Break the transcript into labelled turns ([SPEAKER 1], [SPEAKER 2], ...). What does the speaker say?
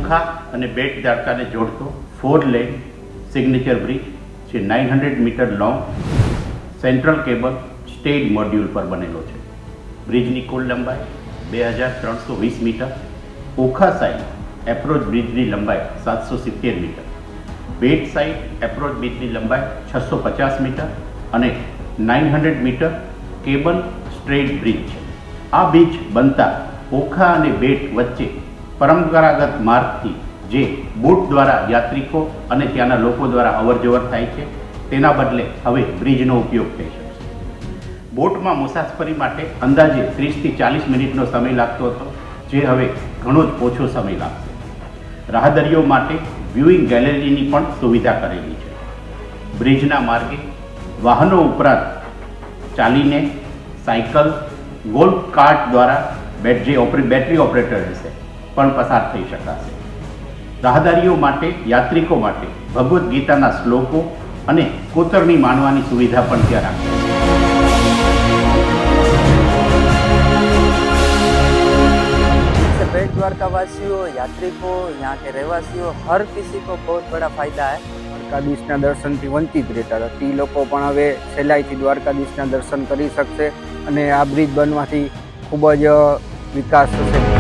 [SPEAKER 1] ઓખા અને બેટ દ્વારકાને જોડતો 4 lane signature bridge જે 900 metre long central cable stayed module પર બનેલો છે. બ્રિજની કુલ લંબાઈ 2320 મીટર, ઓખા સાઈડ એપ્રોચ બ્રિજની લંબાઈ 770 મીટર, બેટ સાઈડ એપ્રોચ બ્રિજની લંબાઈ 650 મીટર અને 900 મીટર કેબલ સ્ટ્રેટ બ્રિજ છે. આ બ્રિજ બનતા ઓખા અને બેટ વચ્ચે પરંપરાગત માર્ગથી જે બોટ દ્વારા યાત્રિકો અને ત્યાંના લોકો દ્વારા અવરજવર થાય છે તેના બદલે હવે બ્રિજનો ઉપયોગ થઈ શકશે. બોટમાં મુસાફરી માટે અંદાજે 30થી 40 મિનિટનો સમય લાગતો હતો, જે હવે ઘણો જ ઓછો સમય લાગશે. રાહદારીઓ માટે વ્યુઇંગ ગેલેરીની પણ સુવિધા કરેલી છે. બ્રિજના માર્ગે વાહનો ઉપરાંત ચાલીને, સાયકલ, ગોલ્ફ કાર્ટ દ્વારા બેટરી ઓપરેટર રહેશે પણ પસાર થઈ શકાશે. રાહદારીઓ માટે, યાત્રિકો માટે ભગવદ્ ગીતાના શ્લોકો અને કોતરણી માણવાની સુવિધા પણ ત્યાં રાખી છે.
[SPEAKER 2] बेट द्वारका वासियों, यात्रिकों, यहाँ के रहवासियों, हर किसी को बहुत बड़ा फायदा है. द्वारकाधीशના દર્શનથી વંચિત રહેતા હતા તે લોકો પણ હવે સહેલાઈથી દ્વારકાધીશના દર્શન કરી શકશે અને આ બ્રિજ બનવાથી ખૂબ જ વિકાસ થશે.